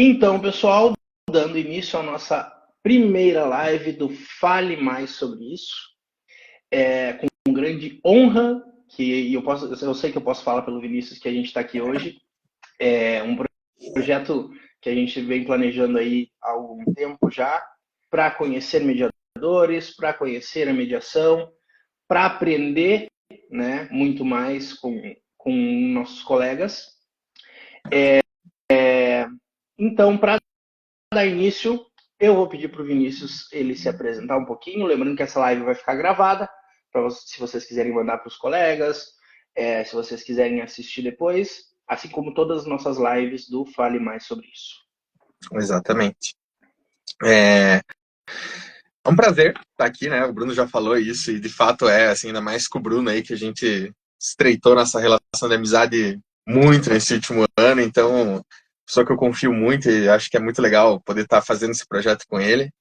Então, pessoal, dando início à nossa primeira live do Fale Mais Sobre Isso, com grande honra, que eu sei que eu posso falar pelo Vinícius que a gente está aqui hoje, é um projeto que a gente vem planejando aí há algum tempo já, para conhecer mediadores, para conhecer a mediação, para aprender, né, muito mais com nossos colegas. Então, para dar início, eu vou pedir para o Vinícius ele se apresentar um pouquinho, lembrando que essa live vai ficar gravada, se vocês quiserem mandar para os colegas, se vocês quiserem assistir depois, assim como todas as nossas lives do Fale Mais Sobre Isso. Exatamente. É um prazer estar aqui, né? O Bruno já falou isso, e de fato assim, ainda mais com o Bruno aí, que a gente estreitou nossa relação de amizade muito nesse último ano, então, pessoa que eu confio muito e acho que é muito legal poder estar fazendo esse projeto com ele.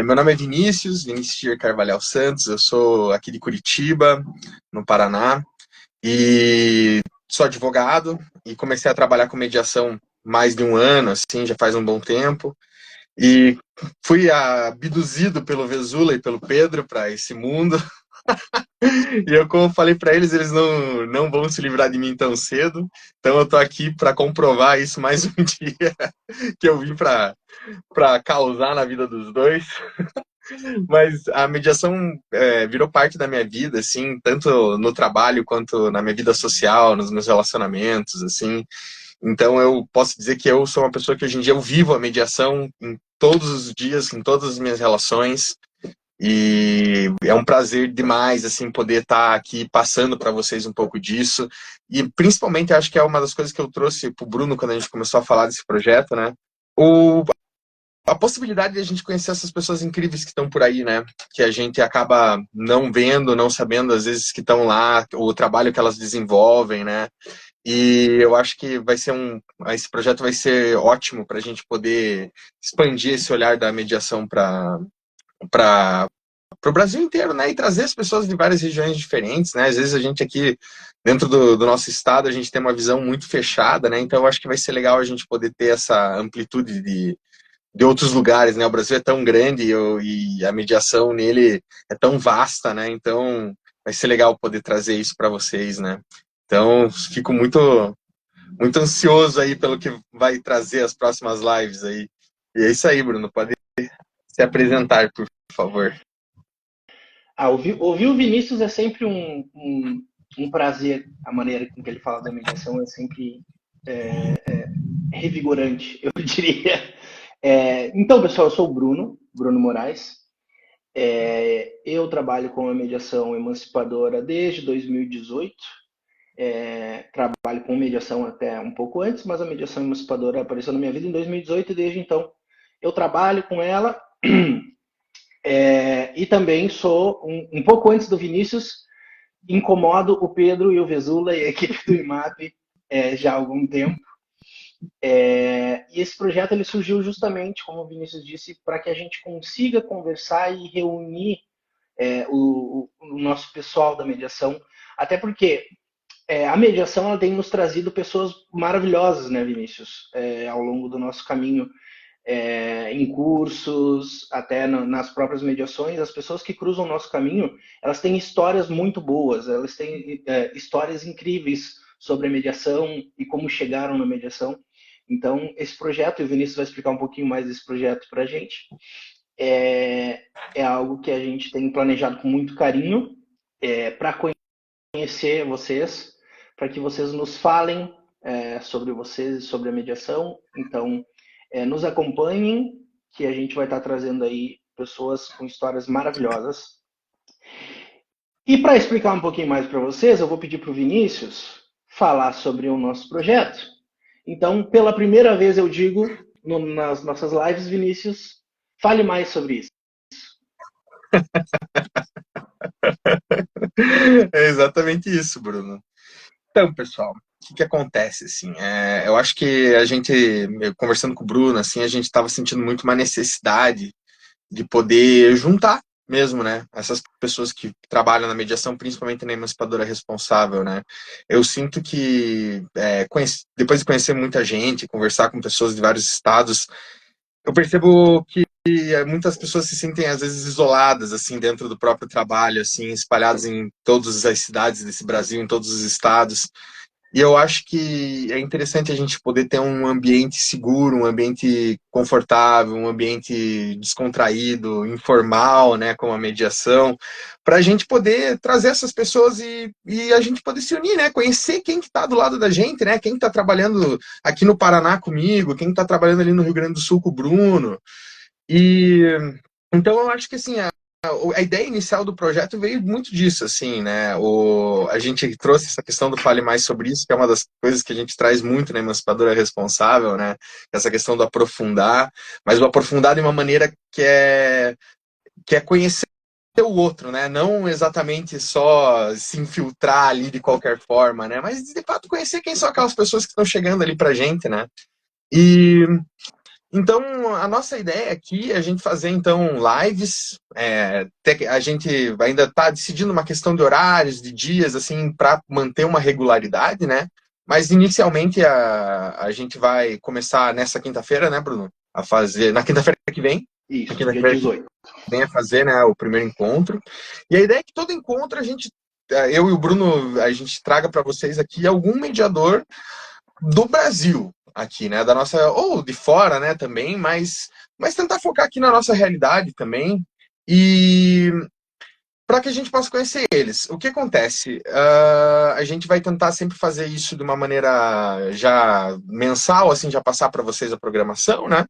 Meu nome é Vinícius Tier Carvalhal Santos, eu sou aqui de Curitiba, no Paraná, e sou advogado e comecei a trabalhar com mediação mais de um ano, assim, já faz um bom tempo. E fui abduzido pelo Vesula e pelo Pedro para esse mundo. E eu, como falei para eles, eles não vão se livrar de mim tão cedo. Então eu tô aqui para comprovar isso mais um dia, que eu vim para causar na vida dos dois. Mas a mediação virou parte da minha vida, assim, tanto no trabalho quanto na minha vida social, nos meus relacionamentos, assim. Então eu posso dizer que eu sou uma pessoa que hoje em dia eu vivo a mediação em todos os dias, em todas as minhas relações, e é um prazer demais assim poder estar aqui passando para vocês um pouco disso, e principalmente acho que é uma das coisas que eu trouxe para o Bruno quando a gente começou a falar desse projeto, né? A possibilidade de a gente conhecer essas pessoas incríveis que estão por aí, né? Que a gente acaba não vendo, não sabendo às vezes que estão lá, o trabalho que elas desenvolvem, né? E eu acho que esse projeto vai ser ótimo para a gente poder expandir esse olhar da mediação para o Brasil inteiro, né? E trazer as pessoas de várias regiões diferentes, né? Às vezes a gente aqui, dentro do nosso estado, a gente tem uma visão muito fechada, né? Então eu acho que vai ser legal a gente poder ter essa amplitude de outros lugares, né? O Brasil é tão grande e a mediação nele é tão vasta, né? Então vai ser legal poder trazer isso para vocês, né? Então fico muito ansioso aí pelo que vai trazer as próximas lives aí. E é isso aí, Bruno. Pode se apresentar, por favor. Ouvir o Vinícius é sempre um prazer, a maneira com que ele fala da mediação é sempre revigorante, eu diria. Então, pessoal, eu sou o Bruno Moraes. Eu trabalho com a mediação emancipadora desde 2018. Trabalho com mediação até um pouco antes, mas a mediação emancipadora apareceu na minha vida em 2018 e desde então eu trabalho com ela. E também sou, um pouco antes do Vinícius, incomodo o Pedro e o Vesula e a equipe do IMAP já há algum tempo. E esse projeto ele surgiu justamente, como o Vinícius disse, para que a gente consiga conversar e reunir o nosso pessoal da mediação. Até porque a mediação ela tem nos trazido pessoas maravilhosas, né, Vinícius? Ao longo do nosso caminho, em cursos, até nas próprias mediações, as pessoas que cruzam o nosso caminho, elas têm histórias muito boas, elas têm histórias incríveis sobre a mediação e como chegaram na mediação. Então, esse projeto, e o Vinícius vai explicar um pouquinho mais desse projeto para a gente, é algo que a gente tem planejado com muito carinho para conhecer vocês, para que vocês nos falem sobre vocês e sobre a mediação. Então, nos acompanhem, que a gente vai estar trazendo aí pessoas com histórias maravilhosas. E para explicar um pouquinho mais para vocês, eu vou pedir para o Vinícius falar sobre o nosso projeto. Então, pela primeira vez eu digo nas nossas lives, Vinícius, fale mais sobre isso. É exatamente isso, Bruno. Então, pessoal, o que acontece, assim? Eu acho que conversando com o Bruno, assim, a gente estava sentindo muito uma necessidade de poder juntar mesmo, né? Essas pessoas que trabalham na mediação, principalmente na emancipadora responsável, né? Eu sinto que, depois de conhecer muita gente, conversar com pessoas de vários estados, eu percebo que muitas pessoas se sentem, às vezes, isoladas, assim, dentro do próprio trabalho, assim, espalhadas em todas as cidades desse Brasil, em todos os estados. E eu acho que é interessante a gente poder ter um ambiente seguro, um ambiente confortável, um ambiente descontraído, informal, né, como a mediação, para a gente poder trazer essas pessoas e a gente poder se unir, né, conhecer quem que está do lado da gente, né, quem está trabalhando aqui no Paraná comigo, quem está trabalhando ali no Rio Grande do Sul com o Bruno. E então eu acho que assim, a ideia inicial do projeto veio muito disso, assim, né? A gente trouxe essa questão do Fale Mais sobre isso, que é uma das coisas que a gente traz muito na Emancipadora Responsável, né? Essa questão do aprofundar, mas o aprofundar de uma maneira que é conhecer o outro, né? Não exatamente só se infiltrar ali de qualquer forma, né? Mas de fato conhecer quem são aquelas pessoas que estão chegando ali pra gente, né? E então, a nossa ideia aqui é a gente fazer, então, lives. A gente ainda está decidindo uma questão de horários, de dias, assim, para manter uma regularidade, né? Mas, inicialmente, a gente vai começar nessa quinta-feira, né, Bruno? A fazer, na quinta-feira que vem. Na Isso, dia quinta-feira que 18. vem a fazer, né, o primeiro encontro. E a ideia é que todo encontro eu e o Bruno, a gente traga para vocês aqui algum mediador do Brasil aqui, né, da nossa ou de fora, né, também, mas tentar focar aqui na nossa realidade também e para que a gente possa conhecer eles. O que acontece? A gente vai tentar sempre fazer isso de uma maneira já mensal, assim, já passar para vocês a programação, né?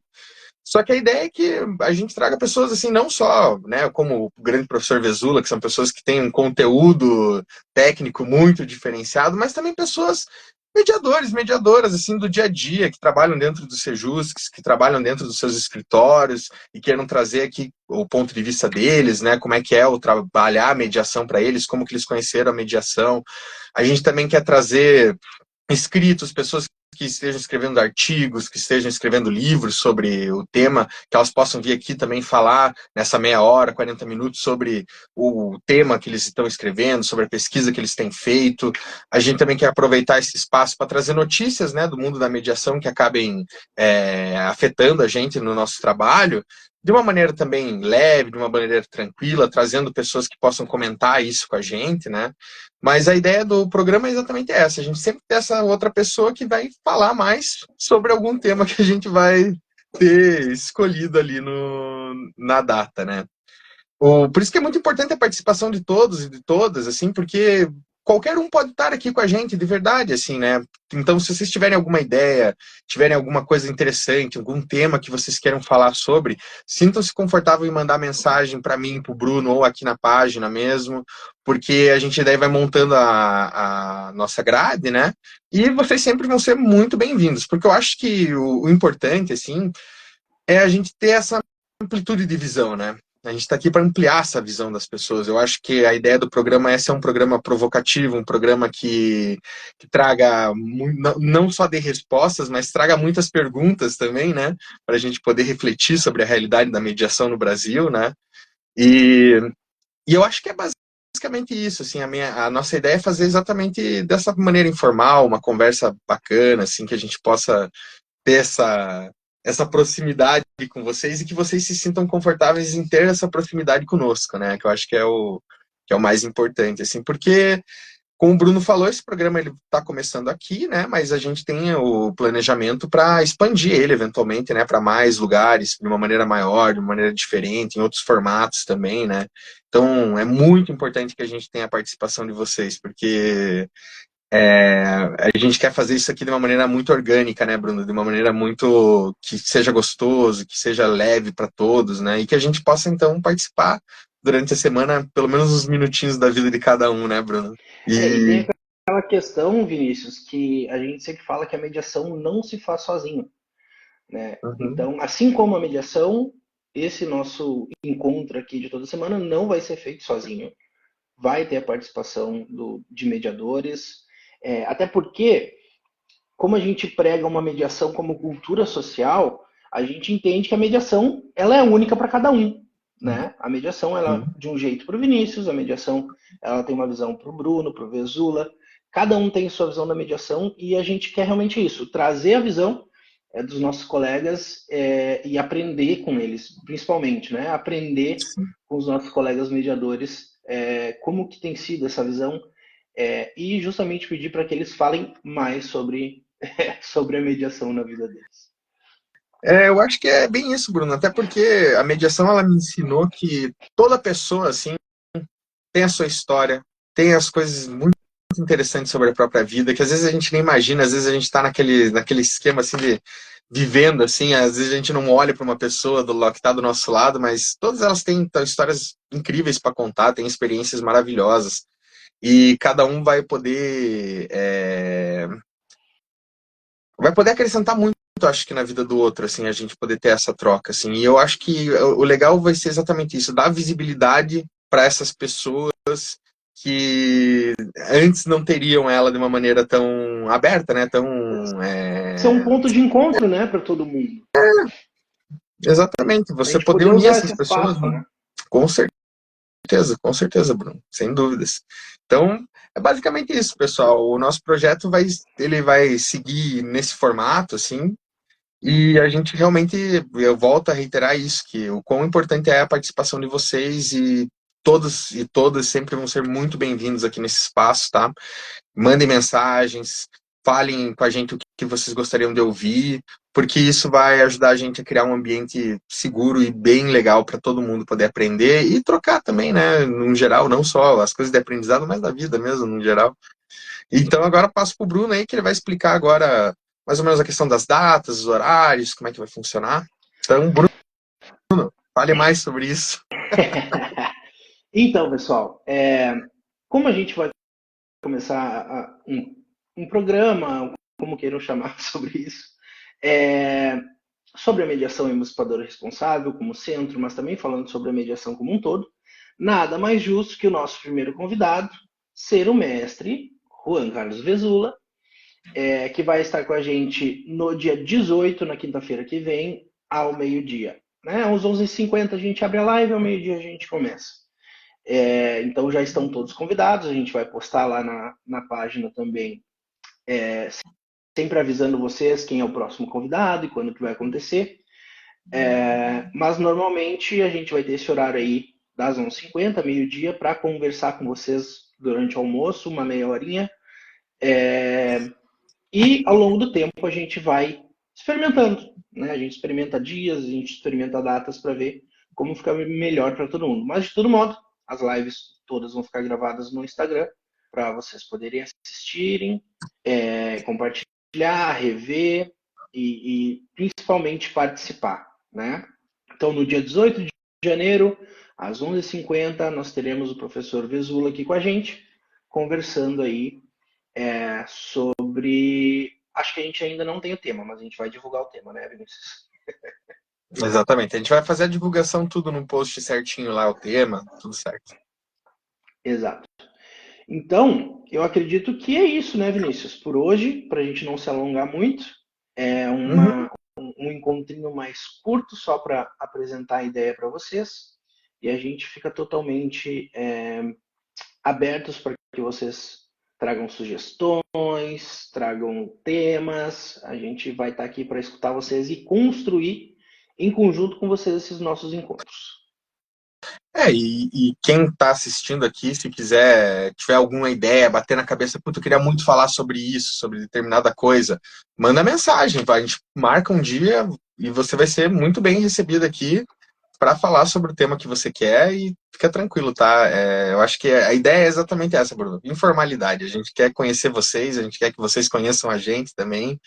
Só que a ideia é que a gente traga pessoas assim, não só, né, como o grande professor Vezula, que são pessoas que têm um conteúdo técnico muito diferenciado, mas também pessoas mediadoras assim do dia a dia, que trabalham dentro dos Sejuscs, que trabalham dentro dos seus escritórios e queiram trazer aqui o ponto de vista deles, né, como é que é o trabalhar a mediação para eles, como que eles conheceram a mediação. A gente também quer trazer escritos, pessoas que estejam escrevendo artigos, que estejam escrevendo livros sobre o tema, que elas possam vir aqui também falar nessa meia hora, 40 minutos sobre o tema que eles estão escrevendo, sobre a pesquisa que eles têm feito. A gente também quer aproveitar esse espaço para trazer notícias, né, do mundo da mediação que acabem afetando a gente no nosso trabalho, de uma maneira também leve, de uma maneira tranquila, trazendo pessoas que possam comentar isso com a gente, né? Mas a ideia do programa é exatamente essa. A gente sempre tem essa outra pessoa que vai falar mais sobre algum tema que a gente vai ter escolhido ali na data, né? Por isso que é muito importante a participação de todos e de todas, assim, porque qualquer um pode estar aqui com a gente, de verdade, assim, né? Então, se vocês tiverem alguma ideia, tiverem alguma coisa interessante, algum tema que vocês queiram falar sobre, sintam-se confortável em mandar mensagem para mim, para o Bruno, ou aqui na página mesmo, porque a gente daí vai montando a nossa grade, né? E vocês sempre vão ser muito bem-vindos, porque eu acho que o importante, assim, é a gente ter essa amplitude de visão, né? A gente está aqui para ampliar essa visão das pessoas. Eu acho que a ideia do programa é ser um programa provocativo, um programa que traga não só de respostas, mas traga muitas perguntas também, né? Para a gente poder refletir sobre a realidade da mediação no Brasil, né? E, e eu acho que é basicamente isso. Assim, a nossa ideia é fazer exatamente dessa maneira informal, uma conversa bacana, assim, que a gente possa ter essa proximidade com vocês e que vocês se sintam confortáveis em ter essa proximidade conosco, né? Que eu acho que é o mais importante, assim, porque, como o Bruno falou, esse programa ele está começando aqui, né? Mas a gente tem o planejamento para expandir ele eventualmente, né? Para mais lugares, de uma maneira maior, de uma maneira diferente, em outros formatos também, né? Então, é muito importante que a gente tenha a participação de vocês, porque a gente quer fazer isso aqui de uma maneira muito orgânica, né, Bruno? De uma maneira muito que seja gostoso, que seja leve para todos, né? E que a gente possa, então, participar durante a semana, pelo menos uns minutinhos da vida de cada um, né, Bruno? E tem E. aquela questão, Vinícius, que a gente sempre fala que a mediação não se faz sozinho, né? Uhum. Então, assim como a mediação, esse nosso encontro aqui de toda semana não vai ser feito sozinho. Vai ter a participação de mediadores, até porque, como a gente prega uma mediação como cultura social, a gente entende que a mediação ela é única para cada um. né? A mediação, ela de um jeito para o Vinícius, a mediação, ela tem uma visão para o Bruno, para o Vesula. Cada um tem sua visão da mediação e a gente quer realmente isso, trazer a visão dos nossos colegas e aprender com eles, principalmente, né? Aprender com os nossos colegas mediadores como que tem sido essa visão e justamente pedir para que eles falem mais sobre, sobre a mediação na vida deles. Eu acho que é bem isso, Bruno, até porque a mediação ela me ensinou que toda pessoa assim tem a sua história, tem as coisas muito interessantes sobre a própria vida, que às vezes a gente nem imagina, às vezes a gente está naquele esquema assim de vivendo assim, às vezes a gente não olha para uma pessoa que está do nosso lado, mas todas elas têm histórias incríveis para contar, têm experiências maravilhosas e cada um vai poder acrescentar muito, acho que na vida do outro, assim, a gente poder ter essa troca, assim. E eu acho que o legal vai ser exatamente isso, dar visibilidade para essas pessoas que antes não teriam ela de uma maneira tão aberta, né? Ser um ponto de encontro, né, para todo mundo. Exatamente, A você gente poder poder unir usar essas esse pessoas, espaço, né? né? Com certeza, Bruno, sem dúvidas. Então, é basicamente isso, pessoal. O nosso projeto ele vai seguir nesse formato, assim, e a gente realmente, eu volto a reiterar isso, que o quão importante é a participação de vocês e todos e todas sempre vão ser muito bem-vindos aqui nesse espaço, tá? Mandem mensagens, falem com a gente o que vocês gostariam de ouvir, porque isso vai ajudar a gente a criar um ambiente seguro e bem legal para todo mundo poder aprender e trocar também, né? No geral, não só as coisas de aprendizado, mas da vida mesmo, no geral. Então agora passo para o Bruno aí, que ele vai explicar agora mais ou menos a questão das datas, os horários, como é que vai funcionar. Então, Bruno, fale mais sobre isso. Então, pessoal, como a gente vai começar um programa, como queiram chamar sobre isso, sobre a mediação emancipadora responsável como centro, mas também falando sobre a mediação como um todo, nada mais justo que o nosso primeiro convidado ser o mestre Juan Carlos Vesula, que vai estar com a gente no dia 18, na quinta-feira que vem, ao meio-dia. Né? Às 11h50 a gente abre a live, ao meio-dia a gente começa. Então já estão todos convidados, a gente vai postar lá na página também, sempre avisando vocês quem é o próximo convidado e quando que vai acontecer. Mas normalmente a gente vai ter esse horário aí das 11h50, meio-dia, para conversar com vocês durante o almoço, uma meia horinha. E ao longo do tempo a gente vai experimentando. Né? A gente experimenta dias, a gente experimenta datas para ver como fica melhor para todo mundo. Mas de todo modo, as lives todas vão ficar gravadas no Instagram para vocês poderem assistirem, compartilhar, rever e principalmente participar. Né? Então, no dia 18 de janeiro, às 11h50, nós teremos o professor Vesula aqui com a gente, conversando aí sobre... Acho que a gente ainda não tem o tema, mas a gente vai divulgar o tema, né, Vinícius? Exatamente. A gente vai fazer a divulgação tudo num post certinho lá, o tema, tudo certo. Exato. Então, eu acredito que é isso, né, Vinícius? Por hoje, para a gente não se alongar muito, um encontrinho mais curto só para apresentar a ideia para vocês e a gente fica totalmente abertos para que vocês tragam sugestões, tragam temas. A gente vai estar aqui para escutar vocês e construir em conjunto com vocês esses nossos encontros. E quem está assistindo aqui, se quiser, tiver alguma ideia, bater na cabeça, puta, eu queria muito falar sobre isso, sobre determinada coisa, manda mensagem, a gente marca um dia e você vai ser muito bem recebido aqui para falar sobre o tema que você quer e fica tranquilo, tá? Eu acho que a ideia é exatamente essa, Bruno, informalidade. A gente quer conhecer vocês, a gente quer que vocês conheçam a gente também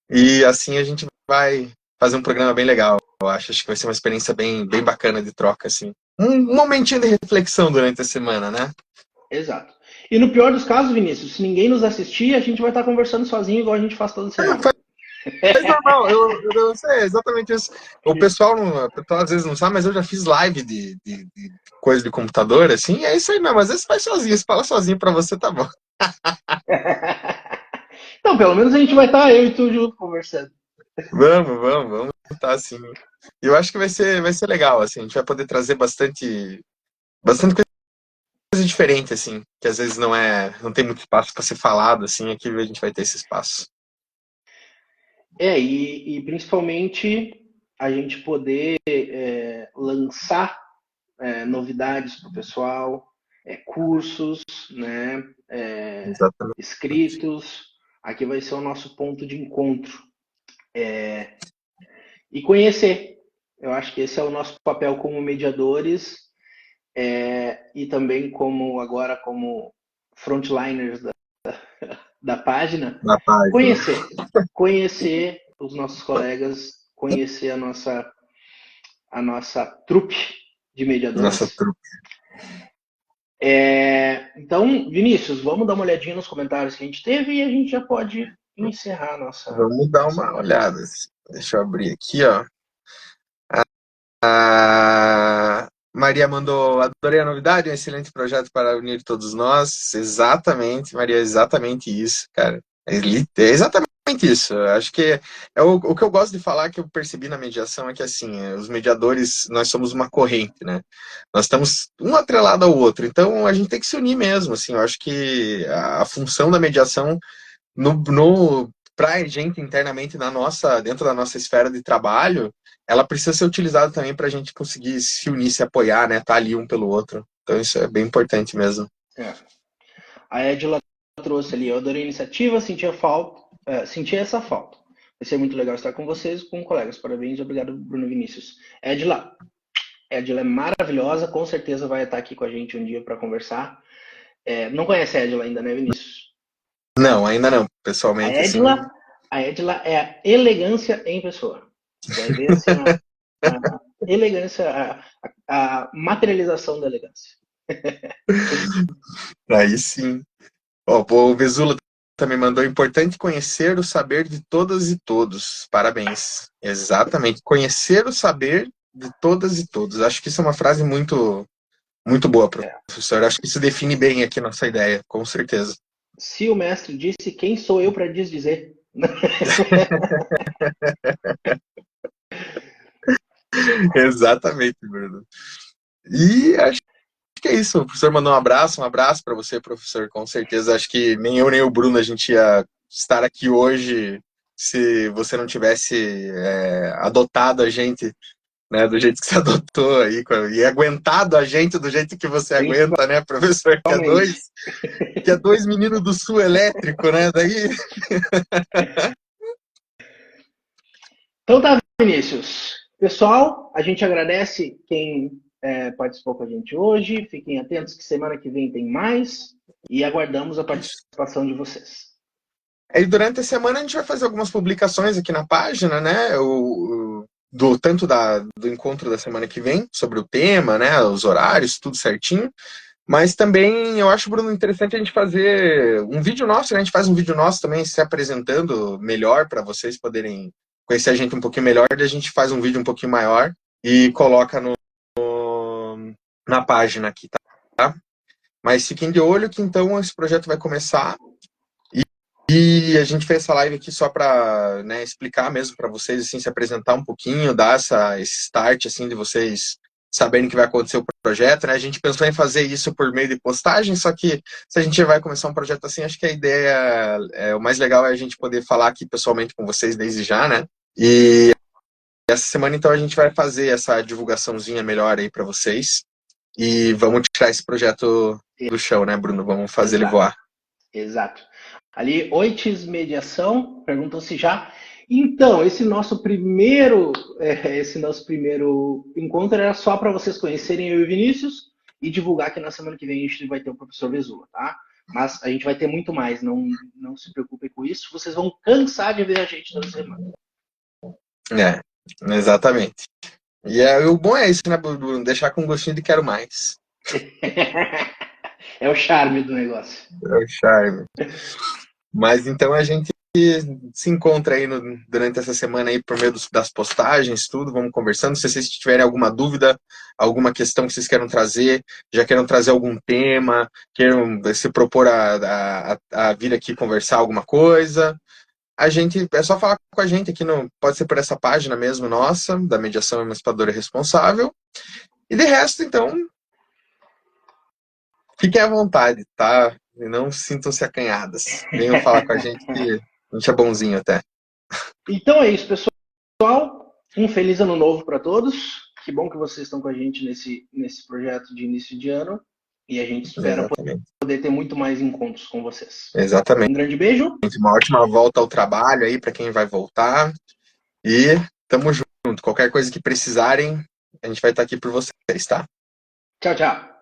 e assim a gente vai fazer um programa bem legal. Eu acho que vai ser uma experiência bem, bem bacana de troca, assim. Um momentinho de reflexão durante a semana, né? Exato. E no pior dos casos, Vinícius, se ninguém nos assistir, a gente vai estar conversando sozinho, igual a gente faz toda semana. Mas normal, eu sei exatamente isso. O pessoal às vezes não sabe, mas eu já fiz live de coisa de computador, assim, é isso aí mesmo. Às vezes você faz sozinho, você fala sozinho pra você, tá bom. Então, pelo menos a gente vai estar eu e tu junto conversando. Vamos tá assim. E eu acho que vai ser legal, assim, a gente vai poder trazer bastante coisa diferente, assim, que às vezes não tem muito espaço para ser falado, assim, aqui a gente vai ter esse espaço. E principalmente a gente poder lançar novidades para o pessoal, cursos, né, Exatamente. escritos. Aqui vai ser o nosso ponto de encontro. E conhecer. Eu acho que esse é o nosso papel como mediadores e também como frontliners da página, Na página. conhecer os nossos colegas, conhecer a nossa trupe de Nossa mediadores. trupe. Então, Vinícius, vamos dar uma olhadinha nos comentários que a gente teve e a gente já pode encerrar a Vamos dar nossa uma live. olhada. Deixa eu abrir aqui, ó. A Maria mandou, adorei a novidade, um excelente projeto para unir todos nós. Exatamente, Maria, exatamente isso, cara. É exatamente isso. Eu acho que o que eu gosto de falar, que eu percebi na mediação, é que assim, os mediadores, nós somos uma corrente, né? Nós estamos um atrelado ao outro, então a gente tem que se unir mesmo, assim. Eu acho que a função da mediação para a gente internamente dentro da nossa esfera de trabalho, ela precisa ser utilizada também para a gente conseguir se unir, se apoiar, né? Tá ali um pelo outro. Então isso é bem importante mesmo. É. A Edila trouxe ali, eu adorei a iniciativa, senti essa falta. Vai ser muito legal estar com vocês, com colegas. Parabéns, obrigado, Bruno Vinícius. Edila é maravilhosa, com certeza vai estar aqui com a gente um dia para conversar. Não conhece a Edila ainda, né, Vinícius? Não, ainda não. A Pessoalmente, assim, Edila, a Edila é a elegância em pessoa. Vai ver assim a elegância, a materialização da elegância. aí sim. Ó, o Vesula também mandou, importante conhecer o saber de todas e todos. Parabéns. Exatamente. Conhecer o saber de todas e todos. Acho que isso é uma frase muito boa, É. professor. Acho que isso define bem aqui nossa ideia, com certeza. Se o mestre disse, quem sou eu para desdizer? Exatamente, Bruno. E acho que é isso. O professor mandou um abraço para você, professor. Com certeza, acho que nem eu nem o Bruno a gente ia estar aqui hoje se você não tivesse adotado a gente, né, do jeito que você adotou aí, e aguentado a gente do jeito que você aguenta, né, professor? Principalmente. Que é dois meninos do sul elétrico, né? Daí. Então tá, Vinícius. Pessoal, a gente agradece quem participou com a gente hoje. Fiquem atentos que semana que vem tem mais e aguardamos a participação de vocês. Aí durante a semana a gente vai fazer algumas publicações aqui na página, né? Tanto do encontro da semana que vem, sobre o tema, né? Os horários, tudo certinho. Mas também eu acho, Bruno, interessante a gente fazer um vídeo nosso, né? A gente faz um vídeo nosso também se apresentando melhor para vocês poderem conhecer a gente um pouquinho melhor. E a gente faz um vídeo um pouquinho maior e coloca na página aqui, tá? Mas fiquem de olho que então esse projeto vai começar. E a gente fez essa live aqui só para, né, explicar mesmo para vocês, assim, se apresentar um pouquinho, dar esse start, assim, de vocês saberem que vai acontecer o projeto, né? A gente pensou em fazer isso por meio de postagem, só que se a gente vai começar um projeto assim, acho que a ideia, o mais legal é a gente poder falar aqui pessoalmente com vocês desde já, né? E essa semana, então, a gente vai fazer essa divulgaçãozinha melhor aí para vocês e vamos tirar esse projeto do chão, né, Bruno? Vamos fazer ele Exato, voar. exato. Ali, Oites Mediação, perguntam se já. Então, esse nosso primeiro encontro era só para vocês conhecerem eu e o Vinícius e divulgar que na semana que vem a gente vai ter o professor Vesula, tá? Mas a gente vai ter muito mais, não se preocupem com isso. Vocês vão cansar de ver a gente toda semana. É, exatamente. O bom é isso, né, Bruno? Deixar com gostinho de quero mais. É o charme do negócio. É o charme. Mas então a gente se encontra aí durante essa semana aí por meio das postagens, tudo, vamos conversando. Se vocês tiverem alguma dúvida, alguma questão que vocês queiram trazer, já queiram trazer algum tema, queiram se propor a vir aqui conversar alguma coisa, a gente é só falar com a gente aqui no, pode ser por essa página mesmo nossa, da Mediação Emancipadora Responsável. E de resto, então, fiquem à vontade, tá? E não sintam-se acanhadas. Venham falar com a gente que a gente é bonzinho até. Então é isso, pessoal. Um feliz ano novo para todos. Que bom que vocês estão com a gente nesse projeto de início de ano. E a gente espera Exatamente. poder ter muito mais encontros com vocês. Exatamente. Um grande beijo. Uma ótima volta ao trabalho aí para quem vai voltar. E tamo junto. Qualquer coisa que precisarem, a gente vai estar aqui por vocês, tá? Tchau, tchau.